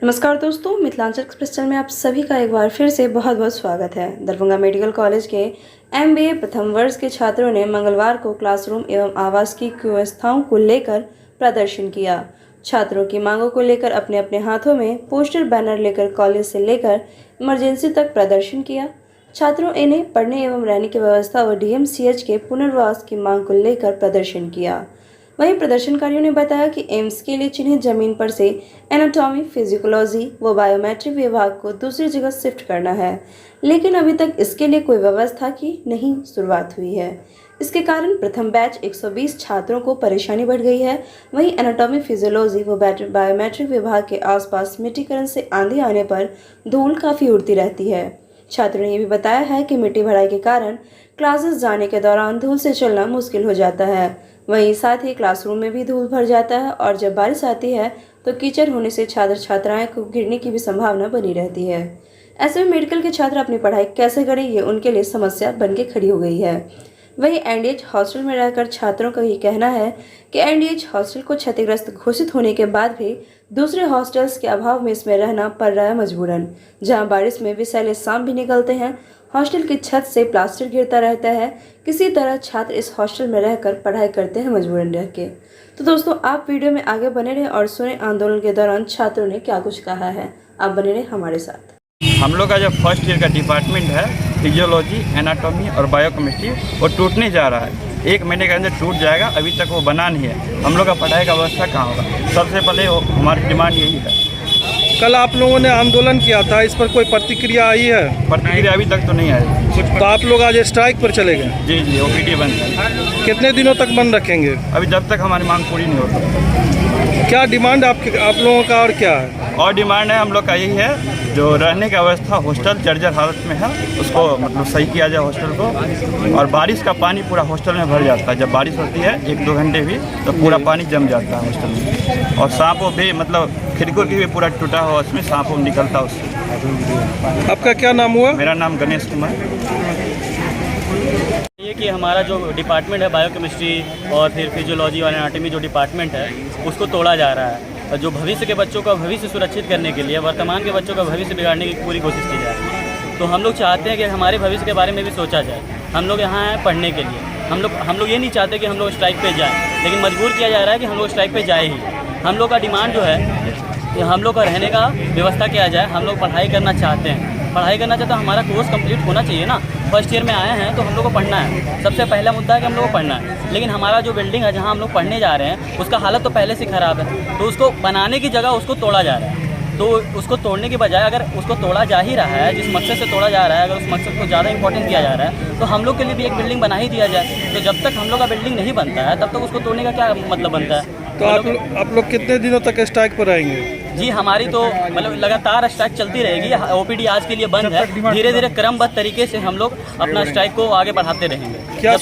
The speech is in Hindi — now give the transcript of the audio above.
नमस्कार दोस्तों, मिथिलांचल एक्सप्रेस चैनल में आप सभी का एक बार फिर से बहुत बहुत स्वागत है। दरभंगा मेडिकल कॉलेज के MBA प्रथम वर्ष के छात्रों ने मंगलवार को क्लासरूम एवं आवास की व्यवस्थाओं को लेकर प्रदर्शन किया। छात्रों की मांगों को लेकर अपने अपने हाथों में पोस्टर बैनर लेकर कॉलेज से लेकर इमरजेंसी तक प्रदर्शन किया। छात्रों इन्हें पढ़ने एवं रहने की व्यवस्था और DMCH के पुनर्वास की मांग को लेकर प्रदर्शन किया। वहीं प्रदर्शनकारियों ने बताया कि एम्स के लिए चिन्हित जमीन पर से एनाटॉमी, फिजियोलॉजी व बायोमेट्रिक विभाग को दूसरी जगह शिफ्ट करना है, लेकिन अभी तक इसके लिए कोई व्यवस्था की नहीं शुरुआत हुई है। इसके कारण प्रथम बैच 120 छात्रों को परेशानी बढ़ गई है। वहीं एनाटॉमी, फिजियोलॉजी व बायोमेट्रिक विभाग के आसपास मिट्टीकरण से आंधी आने पर धूल काफ़ी उड़ती रहती है। छात्रों ने यह भी बताया है कि मिट्टी भराई के कारण क्लासेस जाने के दौरान धूल से चलना मुश्किल हो जाता है। वहीं साथ ही क्लासरूम में भी धूल भर जाता है और जब बारिश आती है तो कीचड़ होने से छात्र छात्राएं को गिरने की भी संभावना बनी रहती है। ऐसे में मेडिकल के छात्र अपनी पढ़ाई कैसे करें, ये उनके लिए समस्या बन के खड़ी हो गई है। वहीं NDH हॉस्टल में रहकर छात्रों का ये कहना है कि NDH हॉस्टल को क्षतिग्रस्त घोषित होने के बाद भी दूसरे हॉस्टल्स के अभाव में इसमें रहना पड़ रहा है मजबूरन। जहां बारिश में विषैले सांप भी निकलते हैं, हॉस्टल की छत से प्लास्टर गिरता रहता है। किसी तरह छात्र इस हॉस्टल में रहकर पढ़ाई करते हैं मजबूरन रह के। तो दोस्तों, आप वीडियो में आगे बने रहें और सुने आंदोलन के दौरान छात्रों ने क्या कुछ कहा है। आप बने रहें हमारे साथ। हम लोग का जो फर्स्ट ईयर का डिपार्टमेंट है फिजियोलॉजी, एनाटॉमी और बायोकेमिस्ट्री, वो टूटने जा रहा है। 1 महीने के अंदर टूट जाएगा। अभी तक वो बना नहीं है। हम लोग का पढ़ाई का व्यवस्था कहाँ होगा? सबसे पहले हमारी डिमांड यही है। कल आप लोगों ने आंदोलन किया था, इस पर कोई प्रतिक्रिया आई है? प्रतिक्रिया अभी तक तो नहीं आई। तो आप लोग आज स्ट्राइक पर चले गए? जी, OPD बंद है। कितने दिनों तक बंद रखेंगे? अभी जब तक हमारी मांग पूरी नहीं होती। क्या डिमांड आप लोगों का और क्या है? और डिमांड है हम लोग का यही है, जो रहने की व्यवस्था हॉस्टल जर्जर हालत में है, उसको मतलब सही किया जाए हॉस्टल को। और बारिश का पानी पूरा हॉस्टल में भर जाता है। जब बारिश होती है 1-2 घंटे भी, तो पूरा पानी जम जाता है हॉस्टल में। और सांपों भी मतलब खिड़कियों की भी पूरा टूटा हुआ, उसमें सांपों निकलता उससे। आपका क्या नाम हुआ? मेरा नाम गणेश कुमार। ये कि हमारा जो डिपार्टमेंट है बायोकेमिस्ट्री और फिर फिजियोलॉजी और एनाटॉमी जो डिपार्टमेंट है, उसको तोड़ा जा रहा है। और जो भविष्य के बच्चों का भविष्य सुरक्षित करने के लिए वर्तमान के बच्चों का भविष्य बिगाड़ने की पूरी कोशिश की जाए। तो हम लोग चाहते हैं कि हमारे भविष्य के बारे में भी सोचा जाए। हम लोग यहाँ हैं पढ़ने के लिए। हम लोग ये नहीं चाहते कि हम लोग स्ट्राइक पे जाएँ, लेकिन मजबूर किया जा रहा है कि हम लोग स्ट्राइक पे जाए ही। हम लोग का डिमांड जो है कि हम लोग का रहने का व्यवस्था किया जाए। हम लोग पढ़ाई करना चाहते हैं। हमारा कोर्स कंप्लीट होना चाहिए ना। फर्स्ट ईयर में आए हैं तो हम लोग को पढ़ना है। सबसे पहला मुद्दा है कि हम लोग को पढ़ना है। लेकिन हमारा जो बिल्डिंग है जहाँ हम लोग पढ़ने जा रहे हैं, उसका हालत तो पहले से ख़राब है। तो उसको बनाने की जगह उसको तोड़ा जा रहा है। तो उसको तोड़ने की बजाय अगर उसको तोड़ा जा ही रहा है, जिस मकसद से तोड़ा जा रहा है, अगर उस मकसद को ज़्यादा इंपॉर्टेंट दिया जा रहा है, तो हम लोग के लिए भी एक बिल्डिंग बना ही दिया जाए। तो जब तक हम लोग का बिल्डिंग नहीं बनता है, तब तक उसको तोड़ने का क्या मतलब बनता है? तो आप लोग कितने दिनों तक स्ट्राइक पर रहेंगे? जी, हमारी तो मतलब लगातार स्ट्राइक चलती रहेगी। OPD आज के लिए बंद है। धीरे धीरे क्रमबद्ध तरीके से हम लोग अपना स्ट्राइक को आगे बढ़ाते रहेंगे। क्या